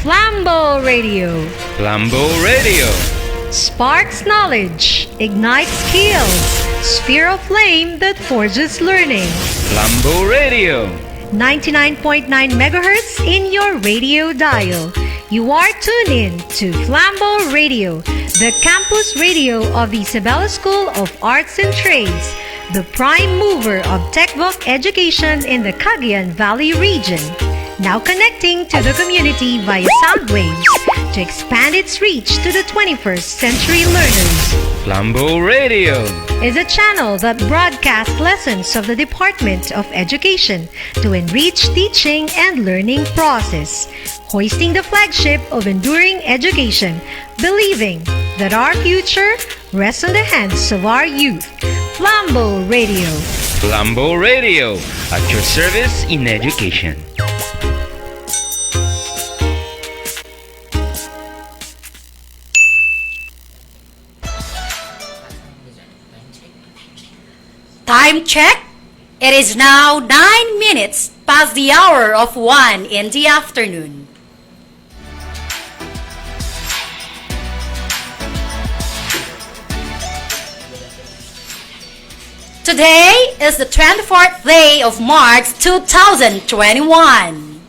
Flambo Radio. Flambo Radio. Sparks knowledge, ignites skills, sphere of flame that forges learning. Flambo Radio. 99.9 megahertz in your radio dial. You are tuned in to Flambo Radio, the campus radio of the Isabela School of Arts and Trades, the prime mover of textbook education in the Cagayan Valley region. Now connecting to the community via sound waves to expand its reach to the 21st century learners. Flambo Radio is a channel that broadcasts lessons of the Department of Education to enrich teaching and learning process, hoisting the flagship of enduring education, believing that our future rests on the hands of our youth. Flambo Radio. Flambo Radio, at your service in education. Time check. It is now 9 minutes past the hour of 1 in the afternoon. Today is the 24th day of March 2021.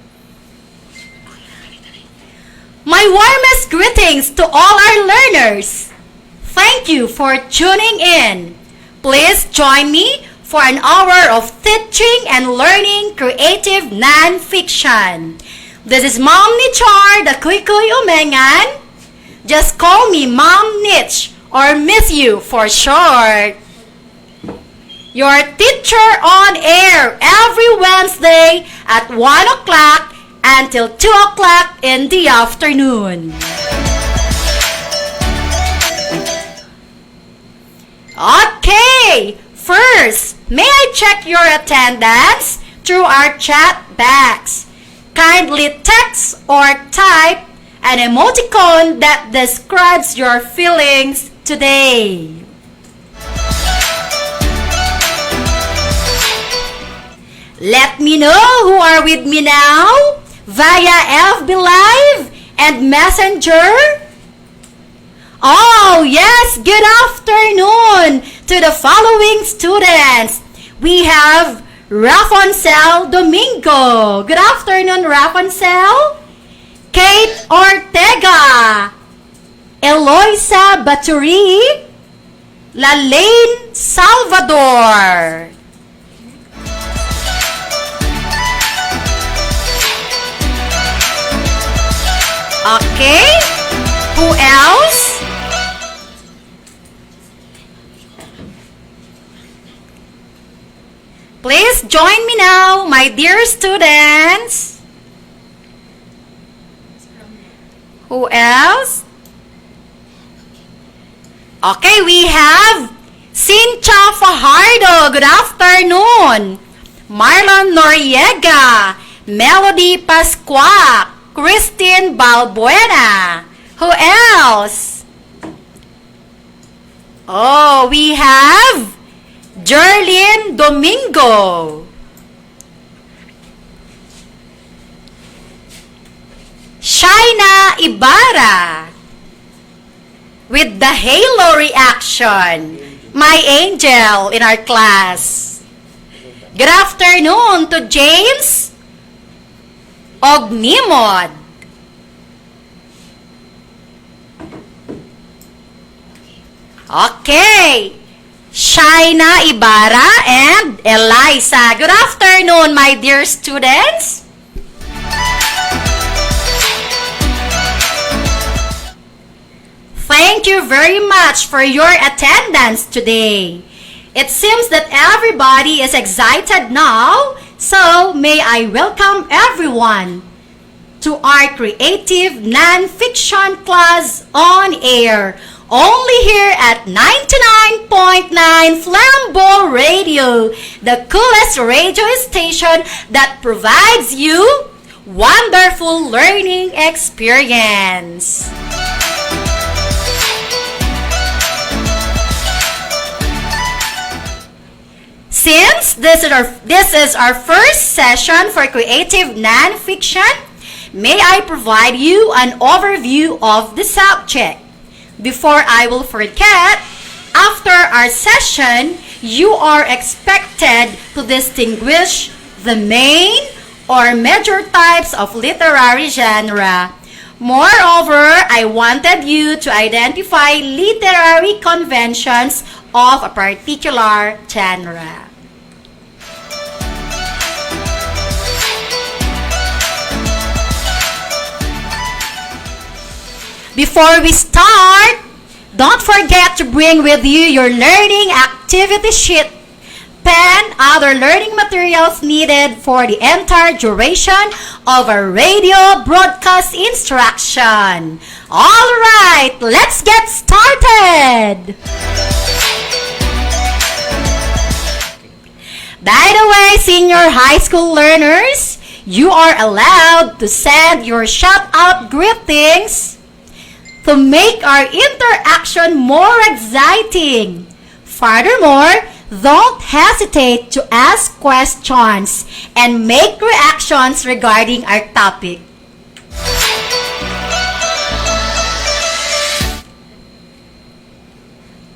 My warmest greetings to all our learners. Thank you for tuning in. Please join me for an hour of teaching and learning creative non-fiction. This is Mom Nichar, the Kuy Umengan. Just call me Mom Nich or Miss You for short. Your teacher on air every Wednesday at 1 o'clock until 2 o'clock in the afternoon. Okay, first, may I check your attendance through our chat box? Kindly text or type an emoticon that describes your feelings today. Let me know who are with me now via FB Live and Messenger. Oh, yes, good afternoon to the following students. We have Rafoncel Domingo. Good afternoon, Rafoncel. Kate Ortega. Eloisa Baturi. Lalaine Salvador. Okay, who else? Please join me now, my dear students. Who else? Okay, we have Cynthia Fajardo. Good afternoon. Marlon Noriega. Melody Pasqua. Christine Balbuena. Who else? Oh, we have Jerlyn Domingo. Shaina Ibarra. With the halo reaction. My angel in our class. Good afternoon to James Ognimod. Okay. Shaina Ibarra and Eliza. Good afternoon, my dear students. Thank you very much for your attendance today. It seems that everybody is excited now, so may I welcome everyone to our creative non-fiction class on air. Only here at 99.9 Flambo Radio, the coolest radio station that provides you wonderful learning experience. Since this is our first session for creative non-fiction, may I provide you an overview of the subject. Before I will forget, after our session, you are expected to distinguish the main or major types of literary genre. Moreover, I wanted you to identify literary conventions of a particular genre. Before we start, don't forget to bring with you your learning activity sheet, pen, other learning materials needed for the entire duration of a radio broadcast instruction. Alright, let's get started! By the way, senior high school learners, you are allowed to send your shout-out greetings to make our interaction more exciting. Furthermore, don't hesitate to ask questions and make reactions regarding our topic.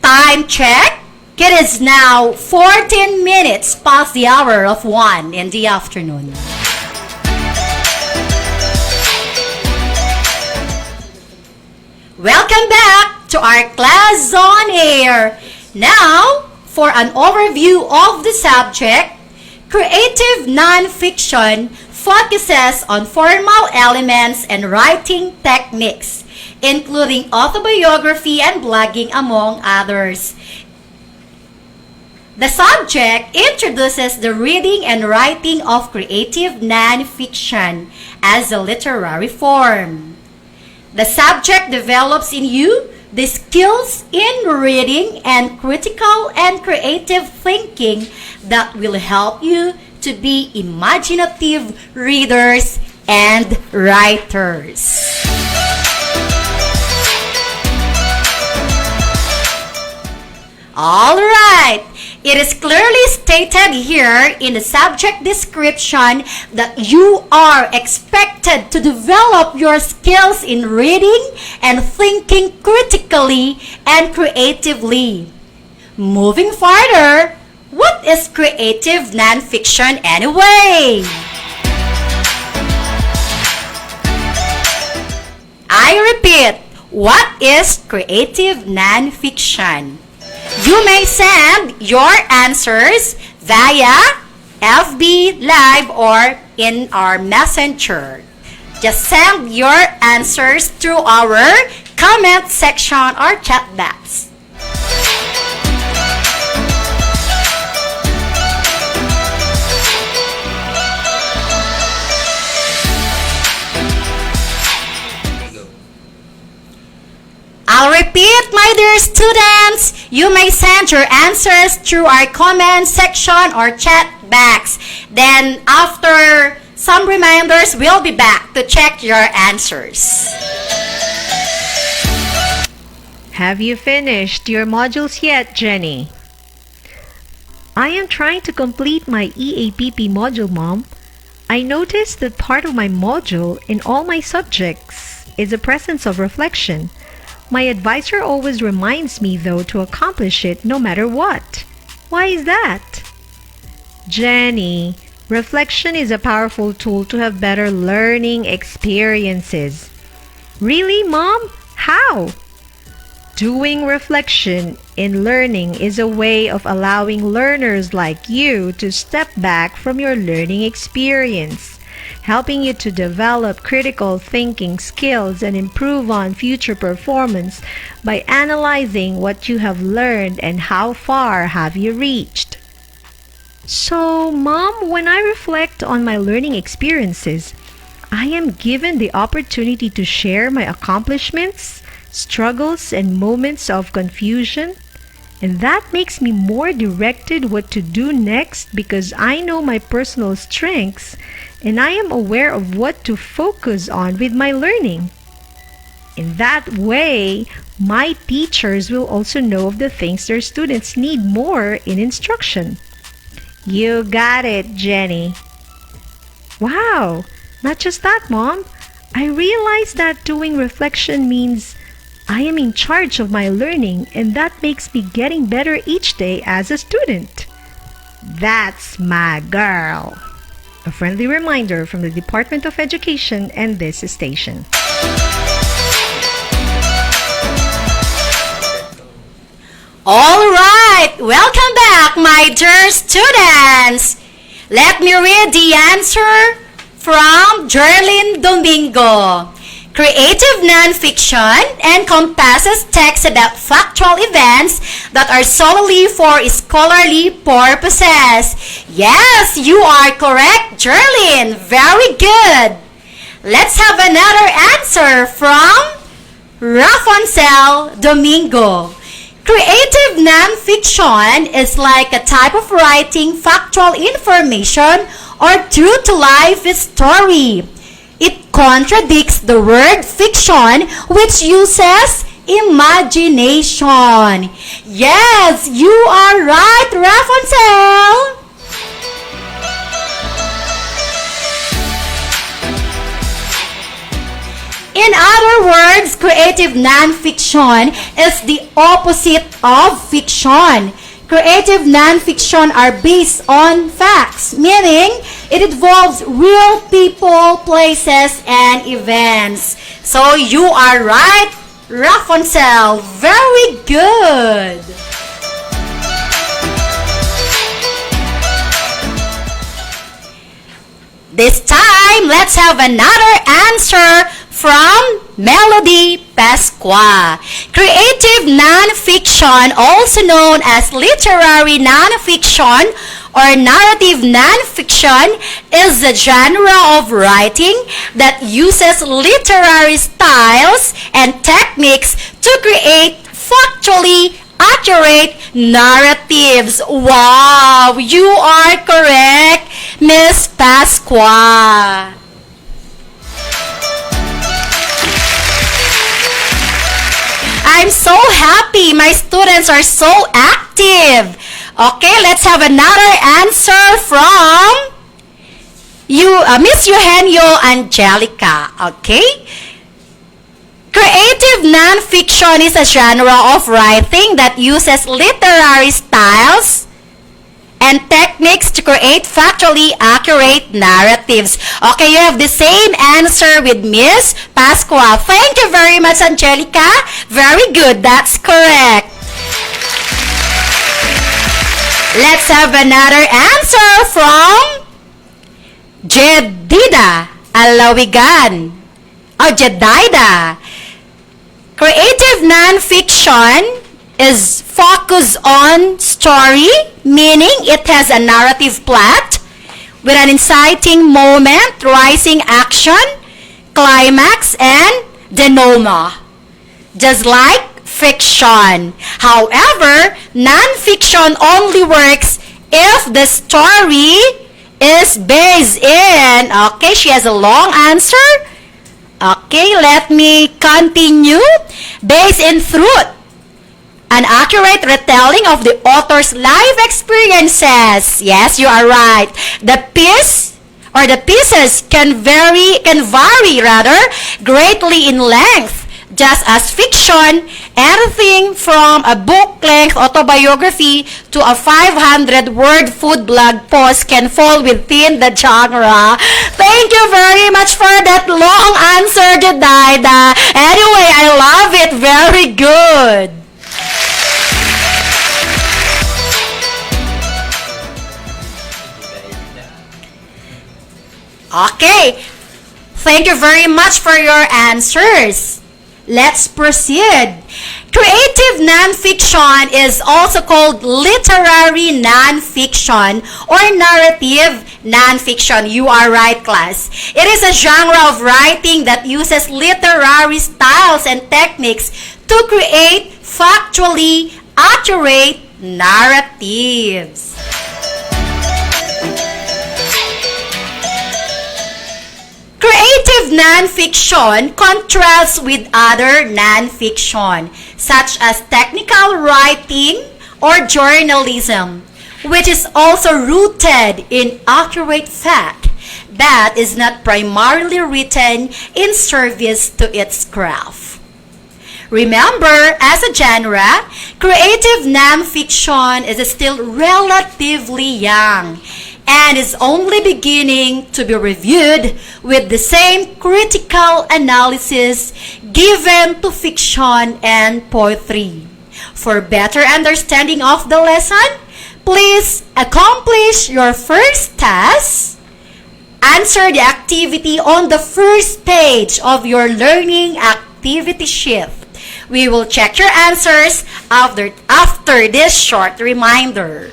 Time check. It is now 14 minutes past the hour of 1 in the afternoon. Welcome back to our class on air. Now, for an overview of the subject, creative nonfiction focuses on formal elements and writing techniques, including autobiography and blogging, among others. The subject introduces the reading and writing of creative nonfiction as a literary form. The subject develops in you the skills in reading and critical and creative thinking that will help you to be imaginative readers and writers. Alright, it is clearly stated here in the subject description that you are expected to develop your skills in reading and thinking critically and creatively. Moving further, what is creative nonfiction anyway? I repeat, what is creative nonfiction? You may send your answers via FB Live or in our messenger. Just send your answers through our comment section or chat box. I'll repeat, my dear students, you may send your answers through our comment section or chat box. Then after some reminders, we'll be back to check your answers. Have you finished your modules yet, Jenny? I am trying to complete my EAPP module, Mom. I noticed that part of my module in all my subjects is the presence of reflection. My advisor always reminds me, though, to accomplish it no matter what. Why is that? Jenny, reflection is a powerful tool to have better learning experiences. Really, Mom? How? Doing reflection in learning is a way of allowing learners like you to step back from your learning experience, helping you to develop critical thinking skills and improve on future performance by analyzing what you have learned and how far have you reached. So, Mom, when I reflect on my learning experiences, I am given the opportunity to share my accomplishments, struggles, and moments of confusion. And that makes me more directed what to do next because I know my personal strengths and I am aware of what to focus on with my learning. In that way, my teachers will also know of the things their students need more in instruction. You got it, Jenny. Wow! Not just that, Mom. I realize that doing reflection means I am in charge of my learning, and that makes me getting better each day as a student. That's my girl. A friendly reminder from the Department of Education and this station. All right, welcome back, my dear students. Let me read the answer from Jerlyn Domingo. Creative nonfiction encompasses texts about factual events that are solely for scholarly purposes. Yes, you are correct, Jerlyn. Very good. Let's have another answer from Rafancel Domingo. Creative nonfiction is like a type of writing factual information or true-to-life story. It contradicts the word fiction, which uses imagination. Yes, you are right, Rafancel. In other words, creative nonfiction is the opposite of fiction. Creative nonfiction are based on facts, meaning it involves real people, places, and events. So you are right, Rafancel. Very good. This time, let's have another answer from Melody Pasqua. Creative nonfiction, also known as literary nonfiction or narrative nonfiction, is the genre of writing that uses literary styles and techniques to create factually accurate narratives. Wow, you are correct, Miss Pasqua. I'm so happy. My students are so active. Okay, let's have another answer from Miss Eugenio Angelica. Okay? Creative nonfiction is a genre of writing that uses literary styles and techniques to create factually accurate narratives. Okay, you have the same answer with Miss Pasqua. Thank you very much, Angelica. Very good. That's correct. Let's have another answer from Jedida Alawigan. Jedida. Creative nonfiction is focused on story, meaning it has a narrative plot with an inciting moment, rising action, climax, and denouement, just like fiction. However, non-fiction only works if the story is based in, okay, she has a long answer. Okay, let me continue. Based in truth, an accurate retelling of the author's life experiences. Yes, you are right. The piece or the pieces can vary greatly in length. Just as fiction, anything from a book-length autobiography to a 500-word food blog post can fall within the genre. Thank you very much for that long answer, Jedida. Anyway, I love it. Very good. Okay. Thank you very much for your answers. Let's proceed. Creative nonfiction is also called literary nonfiction or narrative nonfiction. You are right, class. It is a genre of writing that uses literary styles and techniques to create factually accurate narratives. Creative nonfiction contrasts with other nonfiction, such as technical writing or journalism, which is also rooted in accurate fact. that is not primarily written in service to its craft. Remember, as a genre, creative nonfiction is still relatively young and is only beginning to be reviewed with the same critical analysis given to fiction and poetry. For better understanding of the lesson, please accomplish your first task. Answer the activity on the first page of your learning activity sheet. We will check your answers after this short reminder.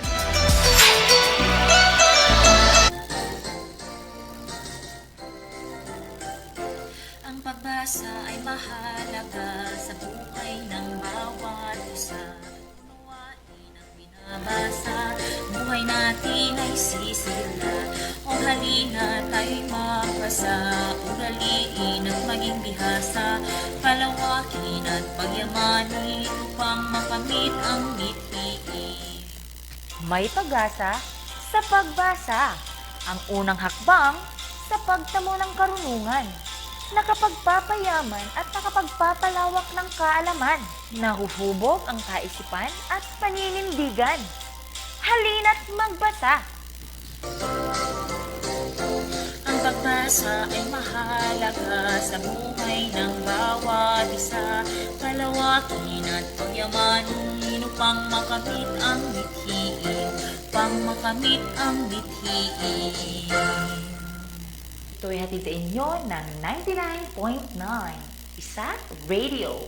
Ang pagbasa ay mahalaga sa buhay ng bawat isa. Unawain ang binabasa, buhay natin ay sisila. O halina tayo'y magbasa, ugaliin at maging bihasa, palawakin at pagyamanin upang makamit ang mithiin. May pag-asa sa pagbasa, ang unang hakbang sa pagtamo ng karunungan, nakapagpapayaman at nakapagpapalawak ng kaalaman, nahuhubog ang kaisipan at paninindigan. Halina't magbasa! Ang pagbasa ay mahalaga sa buhay ng bawat isa, palawakin at pagyamanin upang makamit ang mithiin, Ito'y hatid sa inyo ng 99.9 Isa Radio.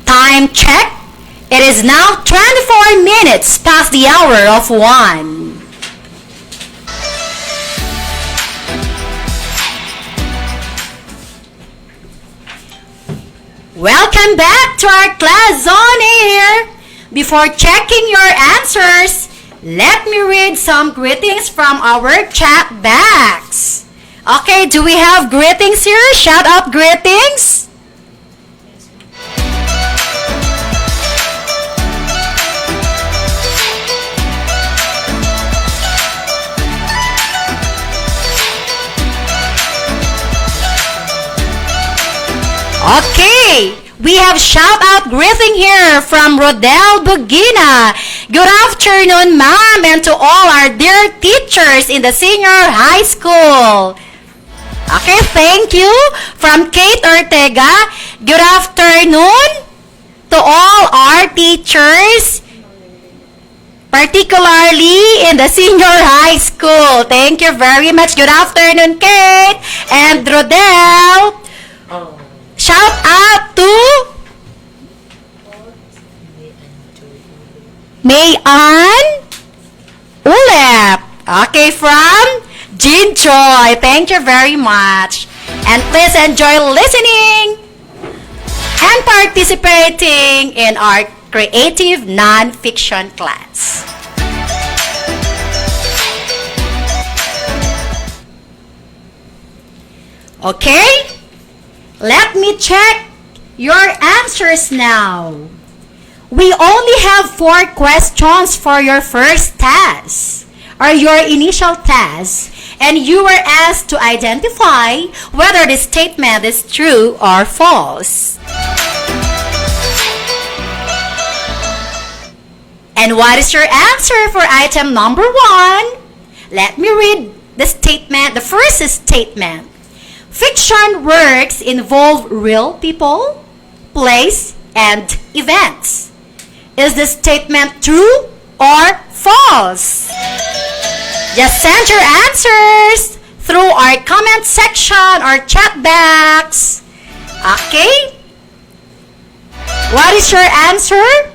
Time check! It is now 24 minutes past the hour of 1. Welcome back to our class on air. Before checking your answers, let me read some greetings from our chat box. Okay, do we have greetings here? Shout out greetings. Okay, we have shout-out greeting here from Rodel Bugina. Good afternoon, ma'am, and to all our dear teachers in the senior high school. Okay, thank you. From Kate Ortega, good afternoon to all our teachers, particularly in the senior high school. Thank you very much. Good afternoon, Kate and Rodel. Shout out to Mayan Ulep. Okay, from Jean Joy. Thank you very much. And please enjoy listening and participating in our creative non-fiction class. Okay? Let me check your answers now. We only have 4 questions for your first task, or your initial task, and you were asked to identify whether the statement is true or false. And what is your answer for item number 1? Let me read the statement, the first statement. Fiction works involve real people, place, and events. Is the statement true or false? Just send your answers through our comment section or chat box. Okay? What is your answer?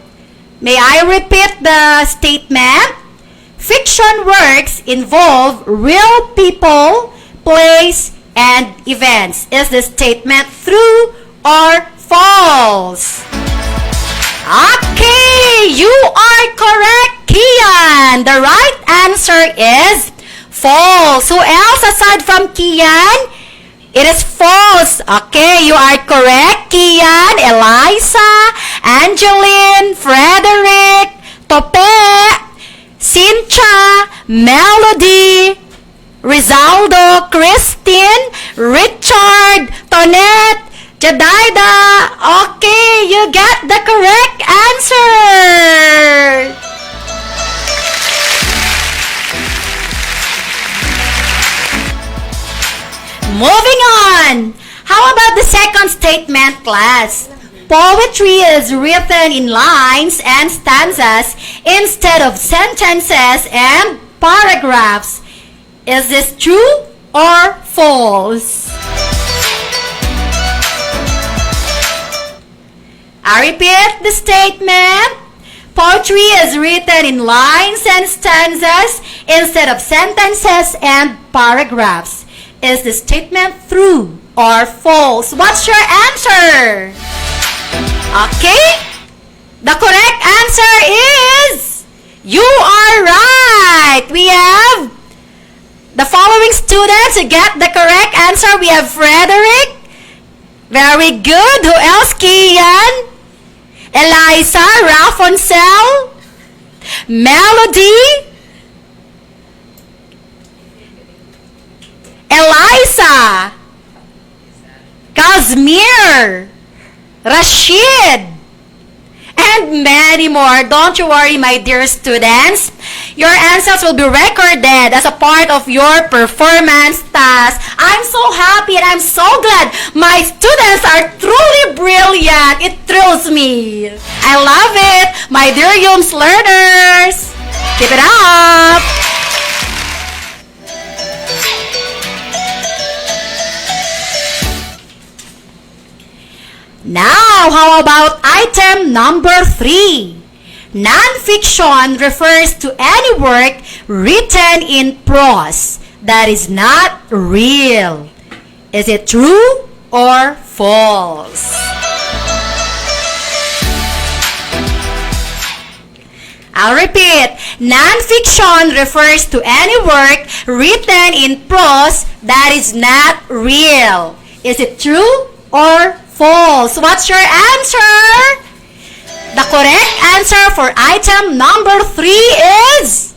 May I repeat the statement? Fiction works involve real people, place, and events. Is the statement true or false? Okay, you are correct, Kian. The right answer is false. Who else aside from Kian? It is false. Okay, you are correct, Kian, Eliza, Angeline, Frederick, Tope, Cynthia, Melody, Rizaldo, Christine, Richard, Tonette, Jadaida. Okay, you get the correct answer. Moving on. How about the second statement, class? Poetry is written in lines and stanzas instead of sentences and paragraphs. Is this true or false? I repeat the statement. Poetry is written in lines and stanzas instead of sentences and paragraphs. Is the statement true or false? What's your answer? Okay? The correct answer is you are right. We have the following students who get the correct answer. We have Frederick. Very good. Who else? Kian, Eliza, Rafoncel, Melody, Eliza, Kazmir, Rashid, and many more. Don't you worry, my dear students. Your answers will be recorded as a part of your performance task. I'm so happy and I'm so glad my students are truly brilliant. It thrills me. I love it, my dear YUMS learners. Keep it up. Now, how about item number 3? Non-fiction refers to any work written in prose that is not real. Is it true or false? I'll repeat. Non-fiction refers to any work written in prose that is not real. Is it true or false? What's your answer? The correct answer for item number 3 is...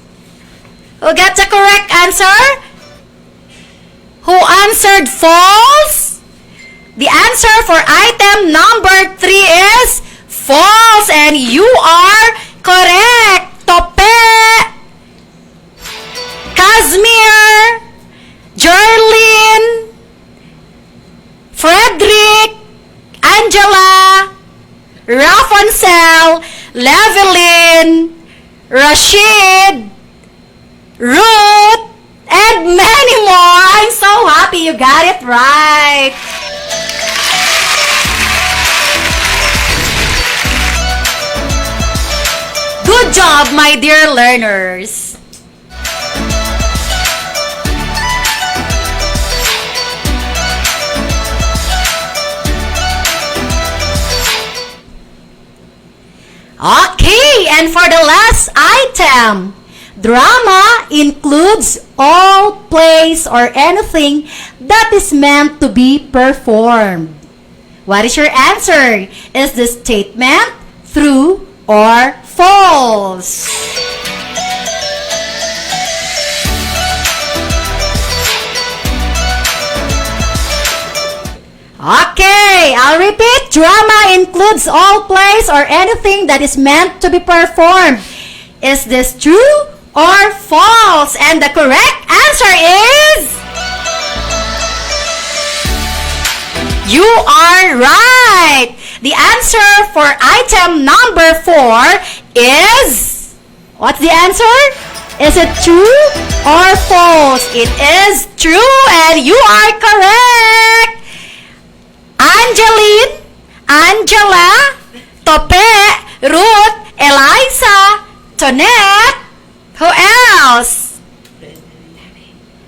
Who got the correct answer? Who answered false? The answer for item number 3 is false, and you are correct. Tope, Kazmir, Jerlyn, Frederick, Angela, Rafoncel, Levelyn, Rashid, Ruth, and many more. I'm so happy you got it right. Good job, my dear learners. Okay, and for the last item, drama includes all plays or anything that is meant to be performed. What is your answer? Is the statement true or false? Okay, I'll repeat. Drama includes all plays or anything that is meant to be performed. Is this true or false? And the correct answer is... You are right! The answer for item number 4 is... What's the answer? Is it true or false? It is true, and you are correct! Angeline, Angela, Tope, Ruth, Eliza, Tonette, who else?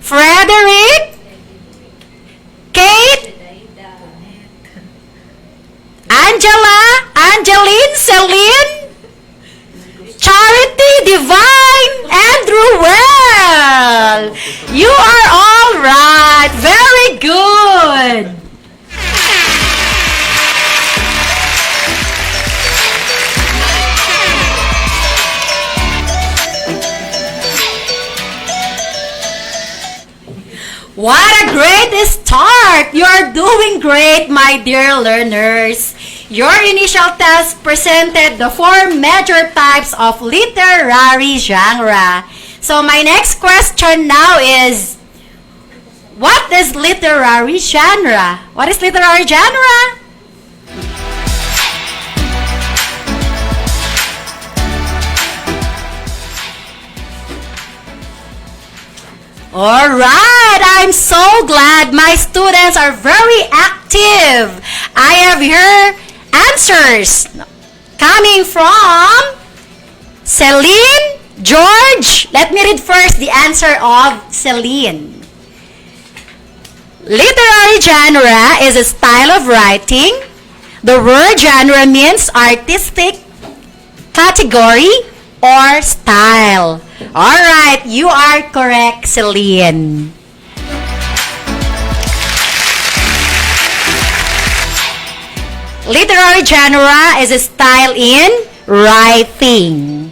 Frederick, Kate, Angela, Angeline, Celine, Charity, Divine, and Ruel. You are all right. Very good. start. You're doing great, my dear learners. Your initial test presented the 4 major types of literary genre. So my next question now is, what is literary genre? What is literary genre? Alright, I'm so glad my students are very active. I have here answers coming from Celine, George. Let me read first the answer of Celine. Literary genre is a style of writing. The word genre means artistic category or style. Alright, you are correct, Celine. Literary genre is a style in writing.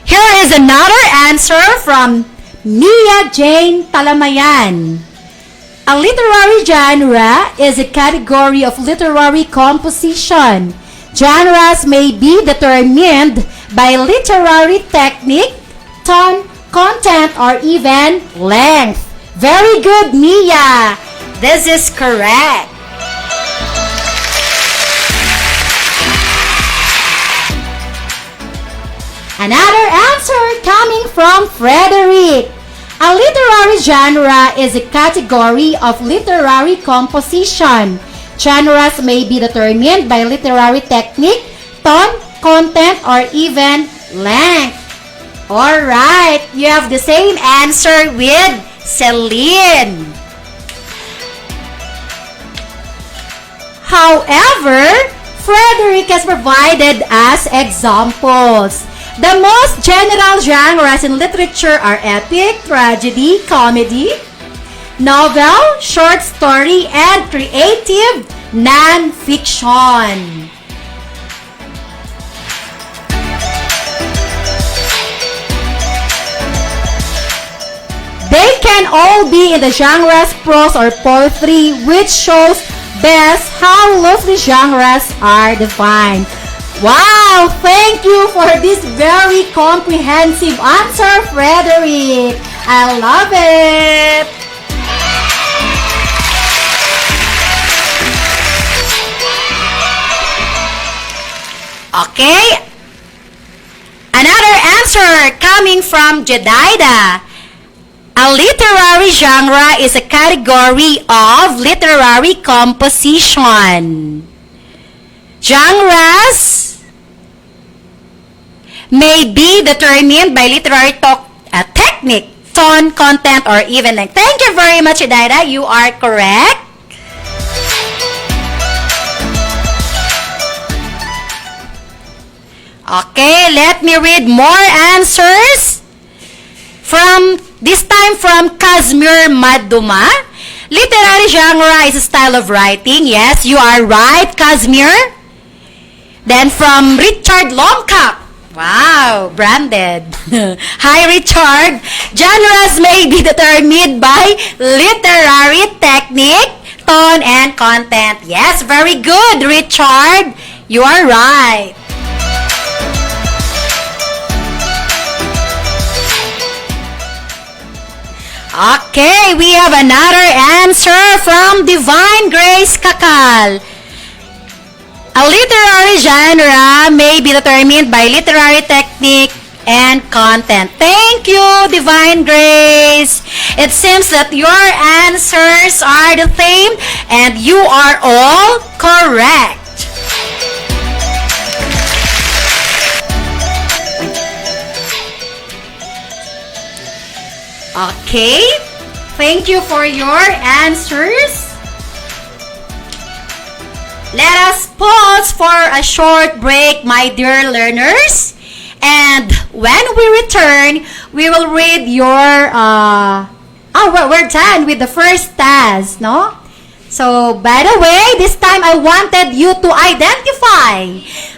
Here is another answer from Mia Jane Talamayan. A literary genre is a category of literary composition. Genres may be determined by literary technique, tone, content, or even length. Very good, Mia. This is correct. Another answer coming from Frederick. A literary genre is a category of literary composition. Genres may be determined by literary technique, tone, content, or even length. Alright, you have the same answer with Celine. However, Frederick has provided us examples. The most general genres in literature are epic, tragedy, comedy, novel, short story, and creative non-fiction. They can all be in the genres prose or poetry, which shows best how loosely genres are defined. Wow! Thank you for this very comprehensive answer, Frederick. I love it. Okay. Another answer coming from Jedida. A literary genre is a category of literary composition. Genres may be determined by literary technique, tone, content, or even length. Thank you very much, Jedida. You are correct. Okay, let me read more answers. This time from Kazmir Maduma. Literary genre is a style of writing. Yes, you are right, Kazmir. Then from Richard Longcap. Wow, branded. Hi, Richard. Genres may be determined by literary technique, tone, and content. Yes, very good, Richard. You are right. Okay, we have another answer from Divine Grace Kakal. A literary genre may be determined by literary technique and content. Thank you, Divine Grace. It seems that your answers are the same and you are all correct. Okay, thank you for your answers. Let us pause for a short break, my dear learners. And when we return, we will read your... we're done with the first task, no? So, by the way, this time I wanted you to identify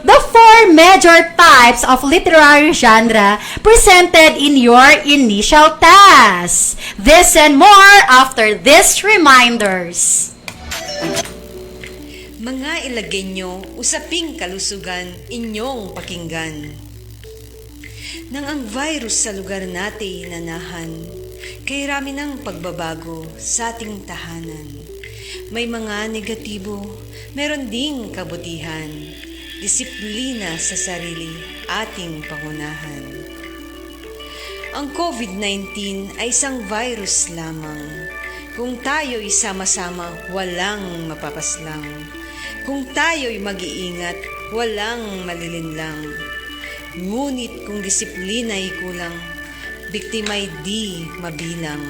the 4 major types of literary genre presented in your initial task. This and more after these reminders. Mga Ilagenyo, usaping kalusugan, inyong pakinggan. Nang ang virus sa lugar natin nanahan, kay rami ng pagbabago sa ating tahanan. May mga negatibo, meron ding kabutihan. Disiplina sa sarili, ating pangunahan. Ang COVID-19 ay isang virus lamang. Kung tayo'y sama-sama, walang mapapaslang. Kung tayo'y mag-iingat, walang malilinlang. Ngunit kung disiplina'y kulang, biktima'y di mabilang.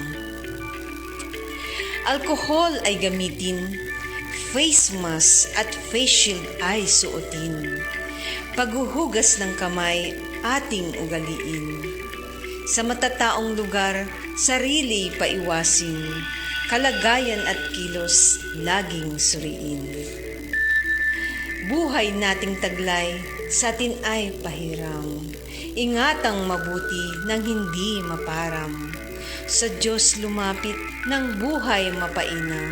Alkohol ay gamitin, face mask at face shield ay suotin. Paghuhugas ng kamay, ating ugaliin. Sa matataong lugar, sarili paiwasin. Kalagayan at kilos, laging suriin. Buhay nating taglay, sa atin ay pahiram. Ingatang mabuti nang hindi maparam. Sa Diyos lumapit ng buhay mapainam.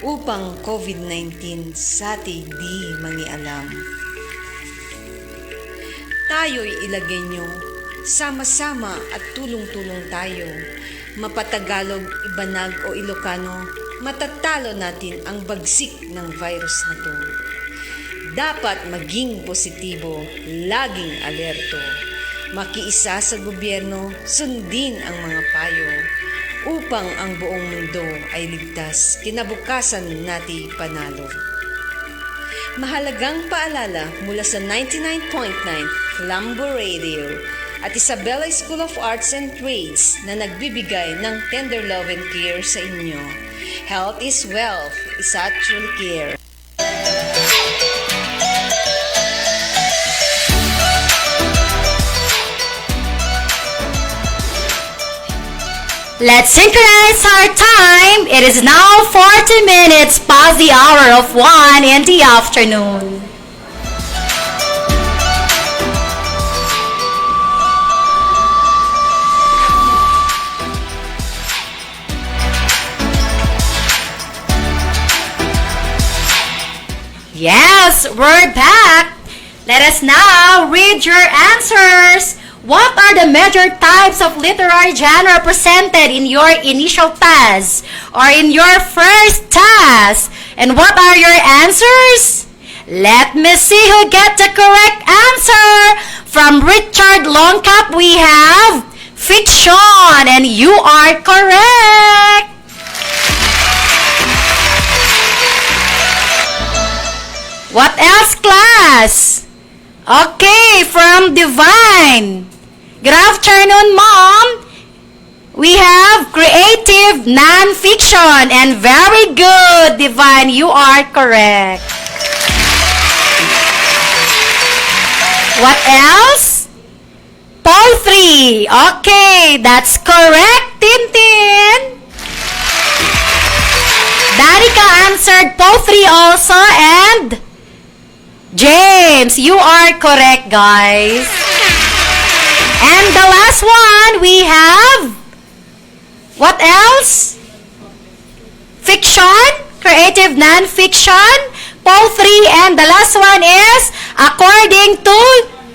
Upang COVID-19 sa atin di mangialam. Tayo'y Ilagenyo, sama-sama at tulong-tulong tayo. Mapatagalog, Ibanag o Ilocano, matatalo natin ang bagsik ng virus na to. Dapat maging positibo, laging alerto. Makiisa sa gobyerno, sundin ang mga payo upang ang buong mundo ay ligtas, kinabukasan natin panalo. Mahalagang paalala mula sa 99.9 Flambo Radio at Isabela School of Arts and Trades na nagbibigay ng tender love and care sa inyo. Health is wealth, isa truly care. Let's synchronize our time. It is now 40 minutes past the hour of 1 in the afternoon. Yes, we're back. Let us now read your answers. What are the major types of literary genre presented in your initial task or in your first task? And what are your answers? Let me see who get the correct answer. From Richard Longcap, we have fiction, and you are correct. What else, class? Okay, from Divine. Good afternoon, Mom. We have creative non-fiction, and very good, Divine. You are correct. What else? Poultry. Okay, that's correct, Tintin. Danica answered poultry also, and James, you are correct, guys. And the last one, we have, what else? Fiction, creative non-fiction, poultry, and the last one is, according to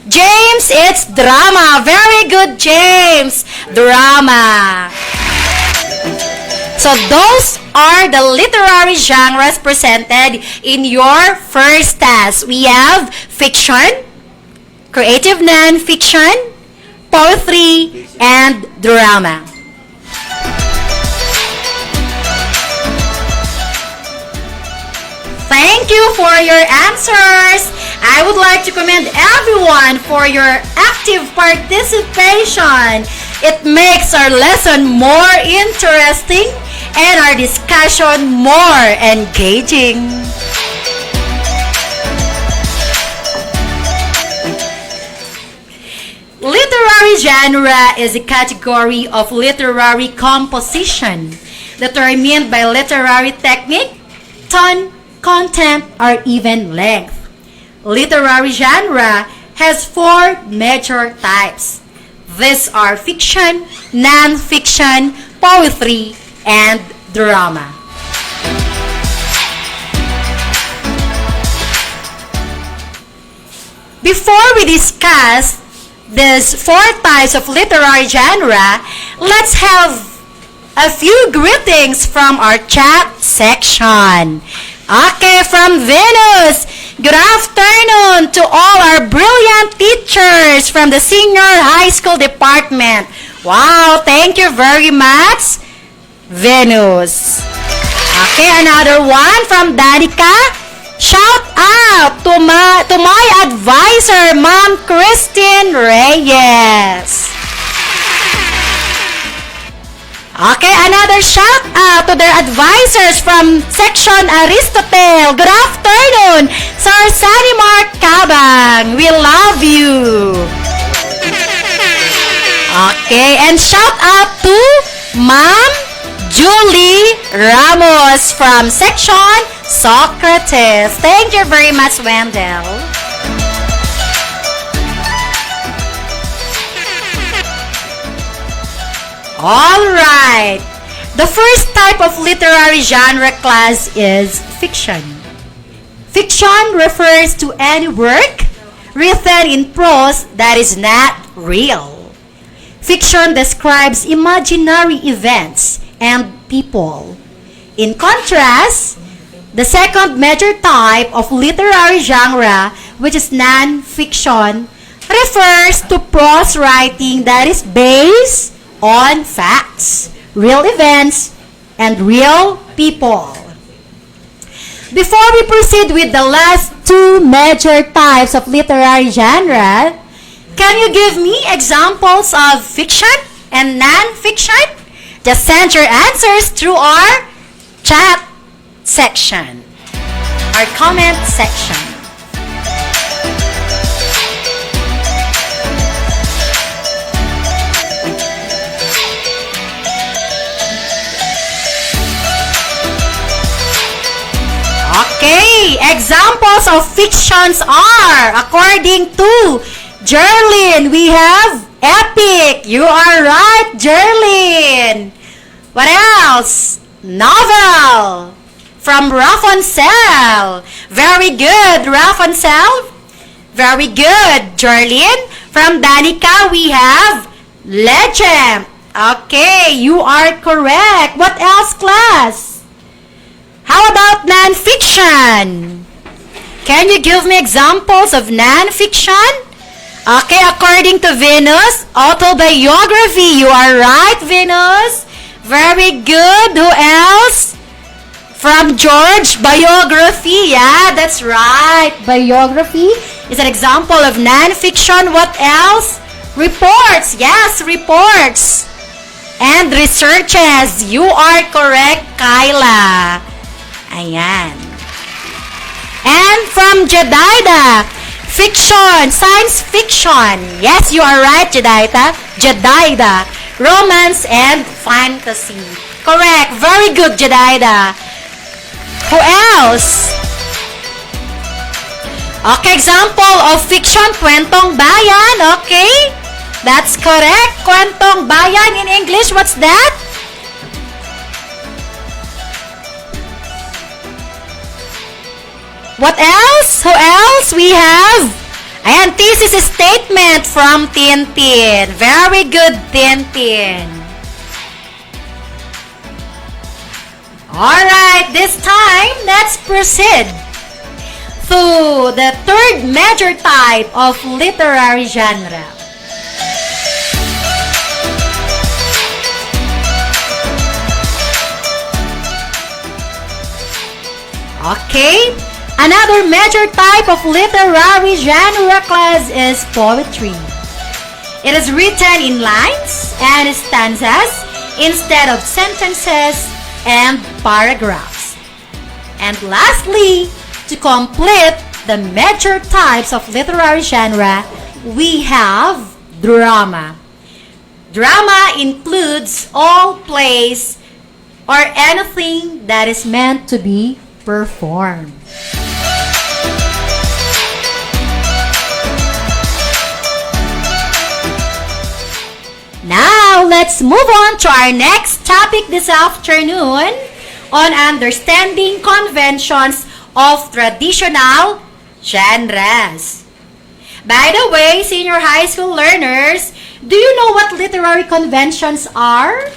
James, it's drama. Very good, James. Drama. So those are the literary genres presented in your first task. We have fiction, creative non-fiction, poetry, and drama. Thank you for your answers. I would like to commend everyone for your active participation. It makes our lesson more interesting and our discussion more engaging. Literary genre is a category of literary composition determined by literary technique, tone, content, or even length. Literary genre has four major types. These are fiction, non-fiction, poetry, and drama. Before we discuss these four types of literary genre, let's have a few greetings from our chat section. Okay, from Venus. Good afternoon to all our brilliant teachers from the senior high school department. Wow, thank you very much, Venus. Okay, another one from Danica. Shout out to my advisor, Ma'am Christine Reyes. Okay, another shout out to their advisors from Section Aristotle. Good afternoon, Sir Sunny Mark Cabang. We love you. Okay, and shout out to Ma'am Julie Ramos from Section Socrates. Thank you very much, Wendell. Alright, the first type of literary genre class is fiction. Fiction refers to any work written in prose that is not real. Fiction describes imaginary events and people. In contrast, the second major type of literary genre, which is non-fiction, refers to prose writing that is based on facts, real events, and real people. Before we proceed with the last two major types of literary genre, can you give me examples of fiction and non-fiction? Just send your answers through our chat section, our comment section. Okay, examples of fictions are, according to Jerlyn, we have epic. You are right, Jerlyn. What else? Novel from Rapunzel. Very good, Rapunzel. Very good, Jerlyn. From Danica, we have legend. Okay, you are correct. What else, class? How about non-fiction? Can you give me examples of non-fiction? Okay, according to Venus, autobiography. You are right, Venus. Very good. Who else? From George, biography. Yeah, that's right. Biography is an example of non-fiction. What else? Reports. Yes, reports. And researches. You are correct, Kyla. Ayan. And from Jedida, fiction, science fiction. Yes, you are right, Jedida. Jedida, romance and fantasy. Correct. Very good, Jedida. Who else? Okay, example of fiction, Kwentong Bayan. Okay, that's correct. Kwentong Bayan in English, what's that? What else? Who else? We have, ayan, thesis statement from Tintin. Very good, Tintin. Alright, this time, let's proceed to the third major type of literary genre. Okay, another major type of literary genre class is poetry. It is written in lines and stanzas instead of sentences and paragraphs. And lastly, to complete the major types of literary genre, we have drama. Drama includes all plays or anything that is meant to be perform. Now, let's move on to our next topic this afternoon on understanding conventions of traditional genres. By the way, senior high school learners, do you know what literary conventions are?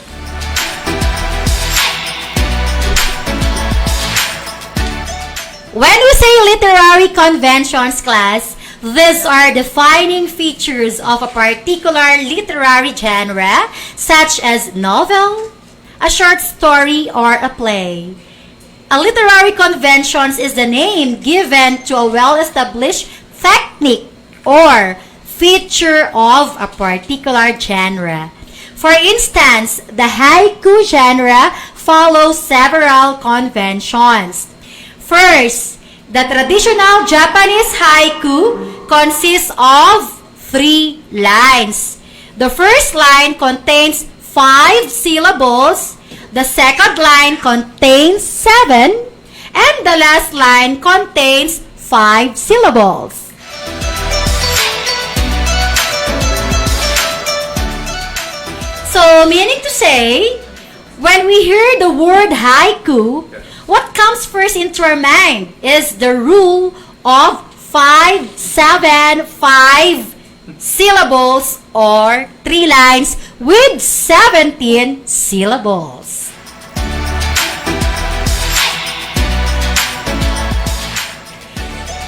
When we say literary conventions, class, these are defining features of a particular literary genre, such as novel, a short story, or a play. A literary convention is the name given to a well-established technique or feature of a particular genre. For instance, the haiku genre follows several conventions. First, the traditional Japanese haiku consists of 3 lines. The first line contains 5 syllables, the second line contains 7, and the last line contains 5 syllables. So, meaning to say, when we hear the word haiku, what comes first into our mind is the rule of 5, 7, 5 syllables or 3 lines with 17 syllables.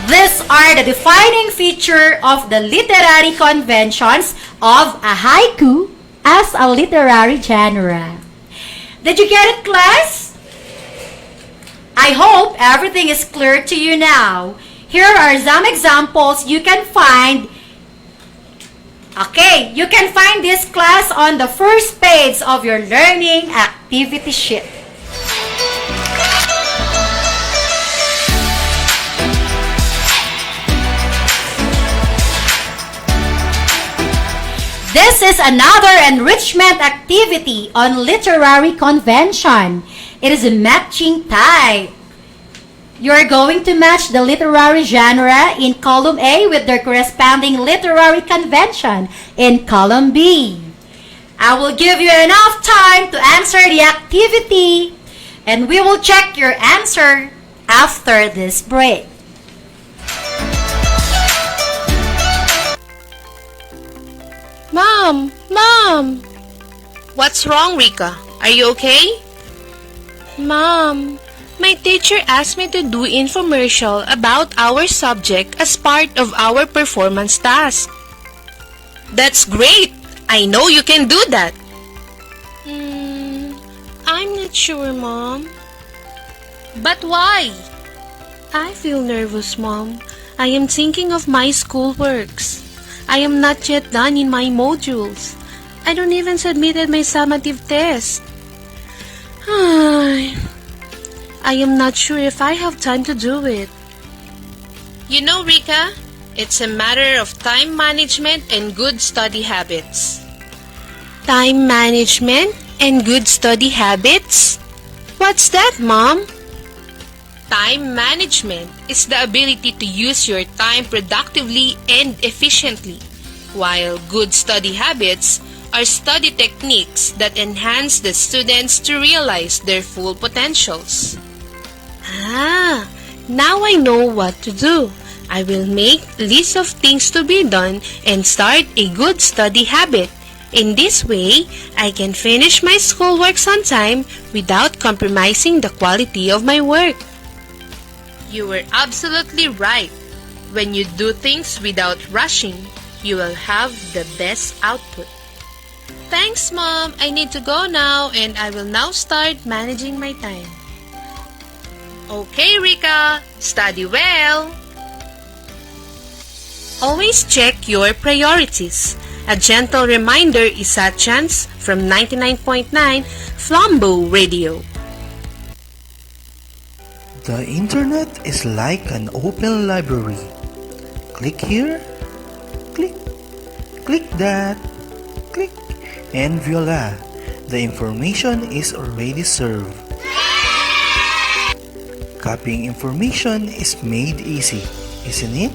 These are the defining feature of the literary conventions of a haiku as a literary genre. Did you get it, class? I hope everything is clear to you now. Here are some examples you can find. Okay, you can find this class on the first page of your learning activity sheet. This is another enrichment activity on literary convention. It is a matching type. You are going to match the literary genre in column A with their corresponding literary convention in column B. I will give you enough time to answer the activity, and we will check your answer after this break. Mom! What's wrong, Rika? Are you okay? Mom, my teacher asked me to do infomercial about our subject as part of our performance task. That's great! I know you can do that. I'm not sure, Mom. But why? I feel nervous, Mom. I am thinking of my schoolworks. I am not yet done in my modules. I don't even submitted my summative test. I am not sure if I have time to do it. You know, Rika, it's a matter of time management and good study habits. Time management and good study habits? What's that, Mom? Time management is the ability to use your time productively and efficiently, while good study habits are study techniques that enhance the students to realize their full potentials. Now I know what to do. I will make a list of things to be done and start a good study habit. In this way, I can finish my schoolworks on time without compromising the quality of my work. You were absolutely right. When you do things without rushing, you will have the best output. Thanks, Mom. I need to go now and I will now start managing my time. Okay, Rika. Study well. Always check your priorities. A gentle reminder is a chance from 99.9 Flambo Radio. The internet is like an open library. Click here, click that, click, and voila, the information is already served. Copying information is made easy, isn't it?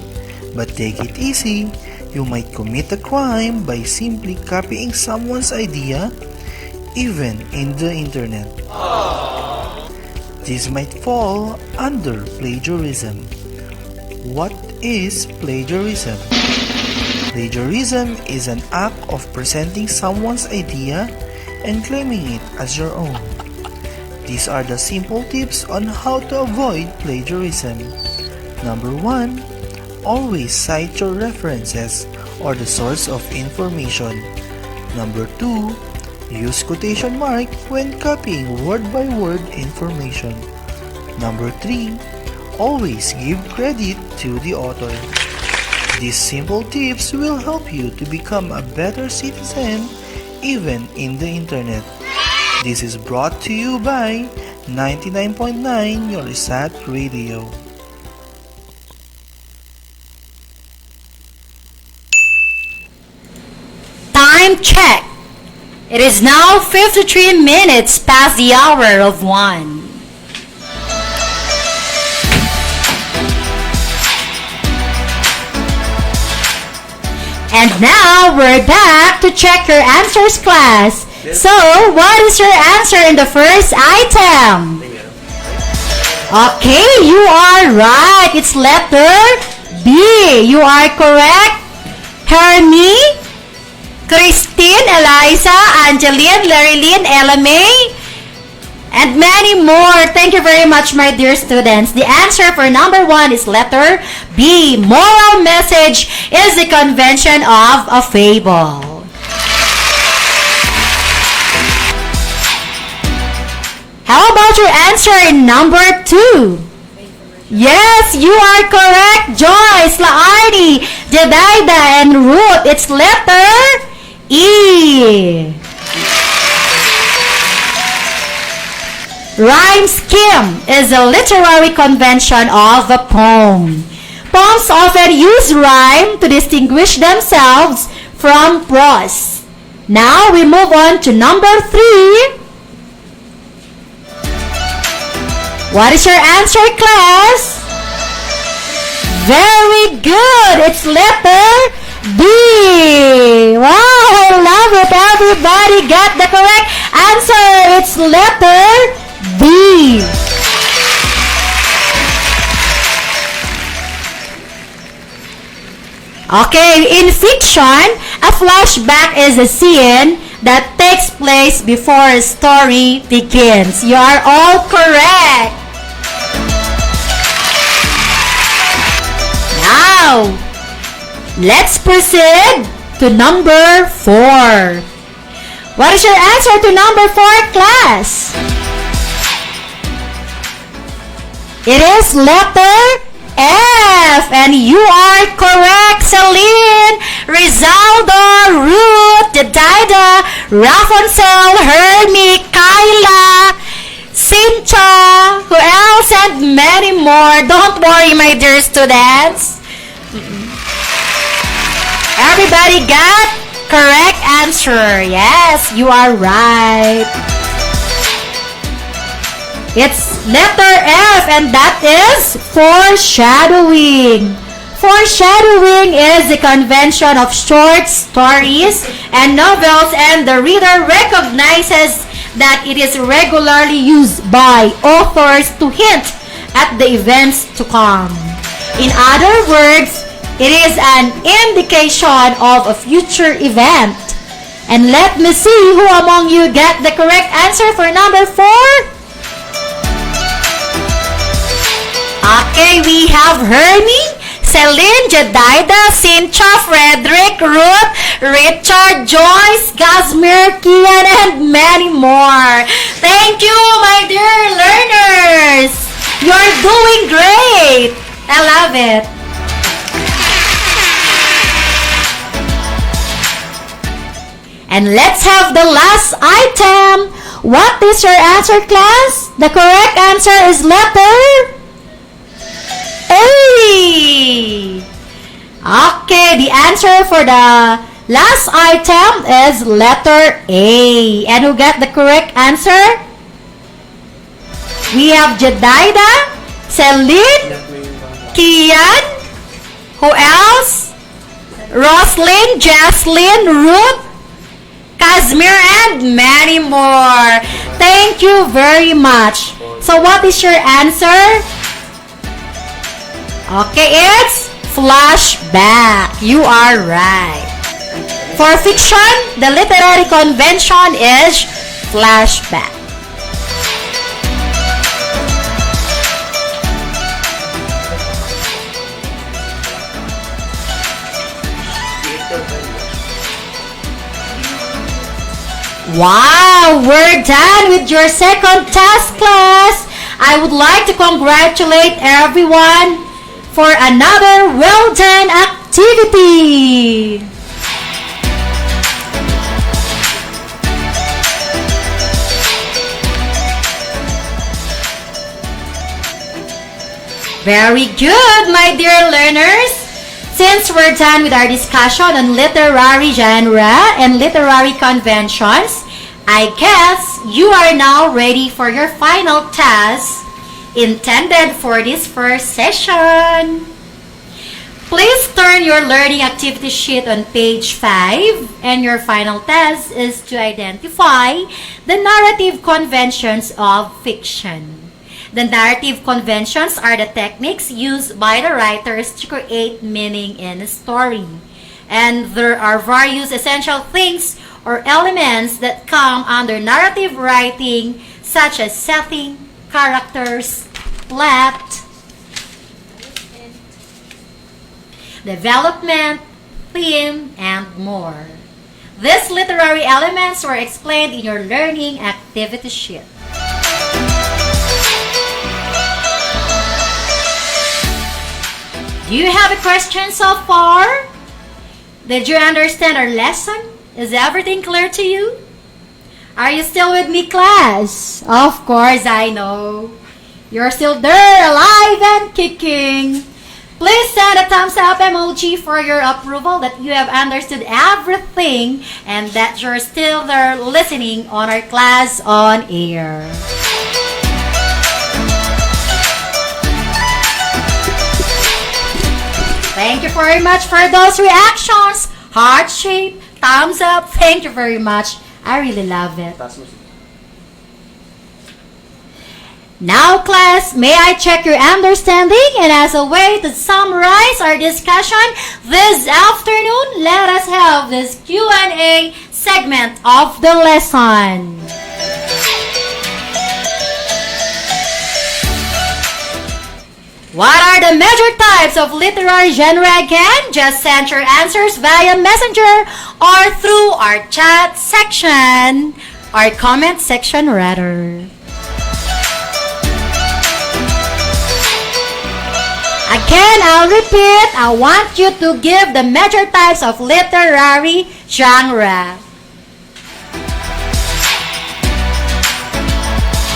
But take it easy. You might commit a crime by simply copying someone's idea, even in the internet. This might fall under plagiarism. What is plagiarism? Plagiarism is an act of presenting someone's idea and claiming it as your own. These are the simple tips on how to avoid plagiarism. Number 1. Always cite your references or the source of information. Number 2. Use quotation mark when copying word-by-word information. Number 3. Always give credit to the author. These simple tips will help you to become a better citizen even in the internet. This is brought to you by 99.9 Your Sat Radio. Time check. It is now 53 minutes past the hour of 1. And now we're back to check your answers, class. So, what is your answer in the first item? Okay, you are right. It's letter B. You are correct. Hermie, Christine, Eliza, Angeline, Larilyn, Ella May, and many more. Thank you very much, my dear students. The answer for number 1 is letter B. Moral message is the convention of a fable. How about your answer in number 2? Yes, you are correct, Joyce, Laardi, Jedaida, and Ruth. It's letter E. Rhyme scheme is a literary convention of a poem. Poems often use rhyme to distinguish themselves from prose. Now we move on to number 3. What is your answer, class? Very good. It's letter B. Wow, I love it. Everybody got the correct answer. It's letter B. Okay, in fiction, a flashback is a scene that takes place before a story begins. You are all correct. Now, let's proceed to number 4. What is your answer to number 4, class? It is letter F, and you are correct. Celine, Rizaldo, Ruth, Jedaida, Rapunzel, Hermie, Kyla, Cynthia, who else, and many more. Don't worry, my dear students. Everybody got correct answer. Yes, you are right. It's letter F, and that is foreshadowing. Foreshadowing is the convention of short stories and novels, and the reader recognizes that it is regularly used by authors to hint at the events to come. In other words, it is an indication of a future event. And let me see who among you get the correct answer for number 4. Okay, we have Hermie, Celine, Jedaida, Cynthia, Frederick, Ruth, Richard, Joyce, Gasmir, Kian, and many more. Thank you, my dear learners. You're doing great. I love it. And let's have the last item. What is your answer, class? The correct answer is letter A. Okay, the answer for the last item is letter A. And who got the correct answer? We have Jedaida, Celine, Kian, who else? Roslyn, Jaslyn, Ruth, Kazmir, and many more. Thank you very much. So what is your answer? Okay, it's flashback. You are right. For fiction, the literary convention is flashback. Wow, we're done with your second task, class. I would like to congratulate everyone for another well done activity. Very good, my dear learners. Since we're done with our discussion on literary genre and literary conventions, I guess you are now ready for your final task intended for this first session. Please turn your learning activity sheet on page 5, and your final task is to identify the narrative conventions of fiction. The narrative conventions are the techniques used by the writers to create meaning in a story. And there are various essential things or elements that come under narrative writing, such as setting, characters, plot, development, theme, and more. These literary elements were explained in your learning activity sheet. Do you have a question so far? Did you understand our lesson? Is everything clear to you? Are you still with me, class? Of course, I know. You're still there, alive and kicking. Please send a thumbs up emoji for your approval that you have understood everything and that you're still there listening on our class on air. Thank you very much for those reactions. Heart shape, thumbs up. Thank you very much. I really love it. Now, class, may I check your understanding? And as a way to summarize our discussion this afternoon, let us have this Q&A segment of the lesson. What are the major types of literary genre again? Just send your answers via messenger or through our chat section, or comment section rather. Again, I'll repeat, I want you to give the major types of literary genre.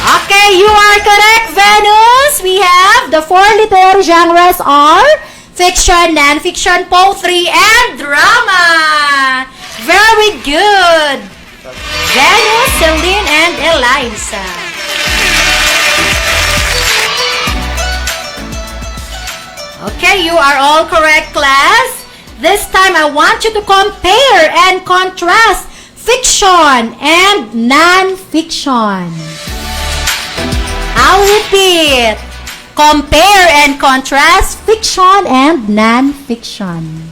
Okay, you are correct, Venus. We have the 4 literary genres are fiction, non-fiction, poetry, and drama. Very good. Venus, Celine, and Eliza. Okay, you are all correct, class. This time, I want you to compare and contrast fiction and non-fiction. I'll repeat. Compare and contrast fiction and non-fiction.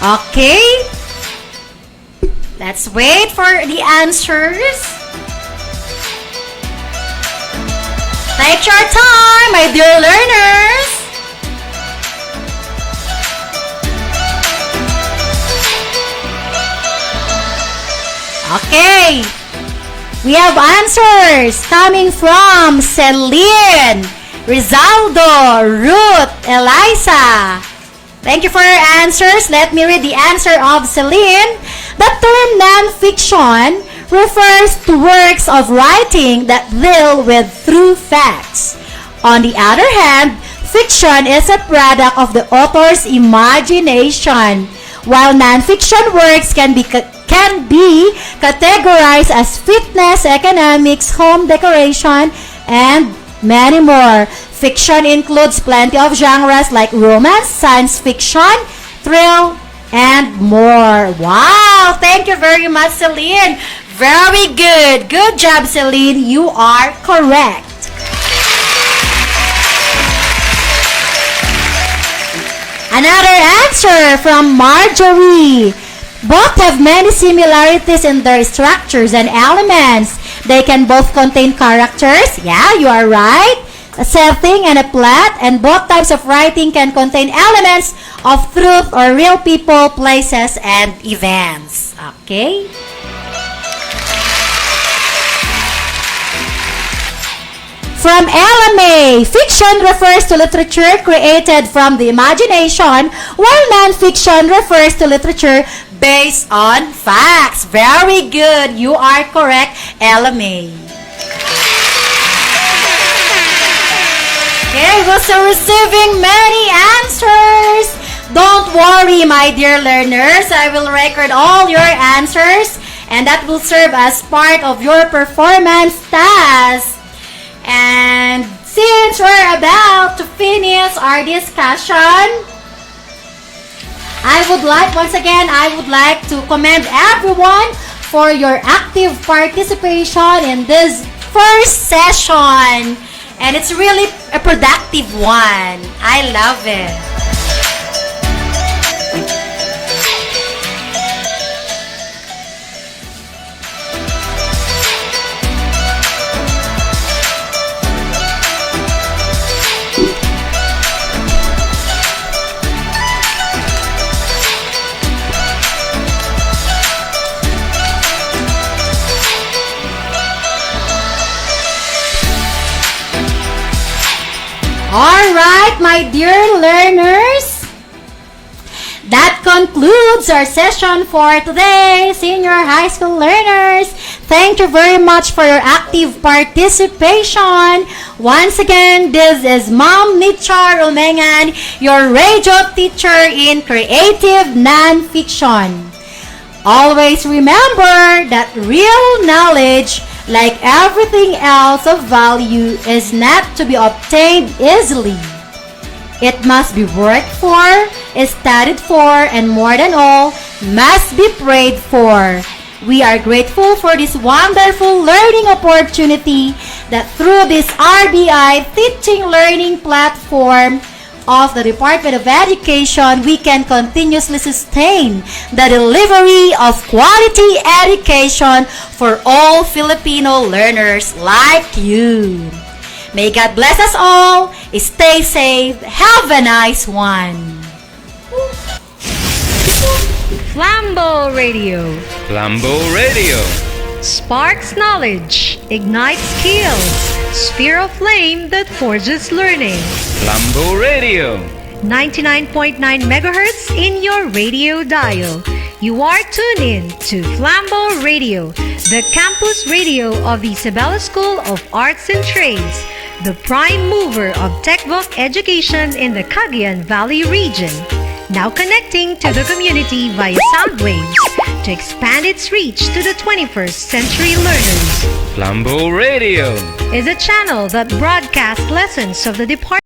Okay. Let's wait for the answers. Take your time, my dear learners. Okay. We have answers coming from Celine, Rizaldo, Ruth, Eliza. Thank you for your answers. Let me read the answer of Celine. The term non-fiction refers to works of writing that deal with true facts. On the other hand, fiction is a product of the author's imagination, while non-fiction works can be categorized as fitness, economics, home decoration, and many more. Fiction includes plenty of genres like romance, science fiction, thrill, and more. Wow! Thank you very much, Celine. Very good. Good job, Celine. You are correct. Another answer from Marjorie. Both have many similarities in their structures and elements. They can both contain characters. Yeah, you are right. A setting and a plot, and both types of writing can contain elements of truth or real people, places, and events. Okay? From LMA, fiction refers to literature created from the imagination, while non-fiction refers to literature based on facts. Very good. You are correct, LMA. Okay, we're still receiving many answers. Don't worry, my dear learners. I will record all your answers, and that will serve as part of your performance task. And since we're about to finish our discussion, I would like to commend everyone for your active participation in this first session. And it's really a productive one. I love it. Alright, my dear learners, that concludes our session for today, senior high school learners. Thank you very much for your active participation. Once again, this is Ma'am Nichar Umengan, your radio teacher in creative nonfiction. Always remember that real knowledge, like everything else of value, is not to be obtained easily. It must be worked for, studied for, and more than all, must be prayed for. We are grateful for this wonderful learning opportunity that through this RBI teaching learning platform of the Department of Education, we can continuously sustain the delivery of quality education for all Filipino learners like you. May God bless us all. Stay safe. Have a nice one. Flambo Radio. Flambo Radio. Sparks knowledge, ignites skills, sphere of flame that forges learning. Flambo Radio. 99.9 megahertz in your radio dial. You are tuned in to Flambo Radio, the campus radio of the Isabela School of Arts and Trades, the prime mover of textbook education in the Cagayan Valley region. Now connecting to the community via sound waves to expand its reach to the 21st century learners. Flambo Radio is a channel that broadcasts lessons of the department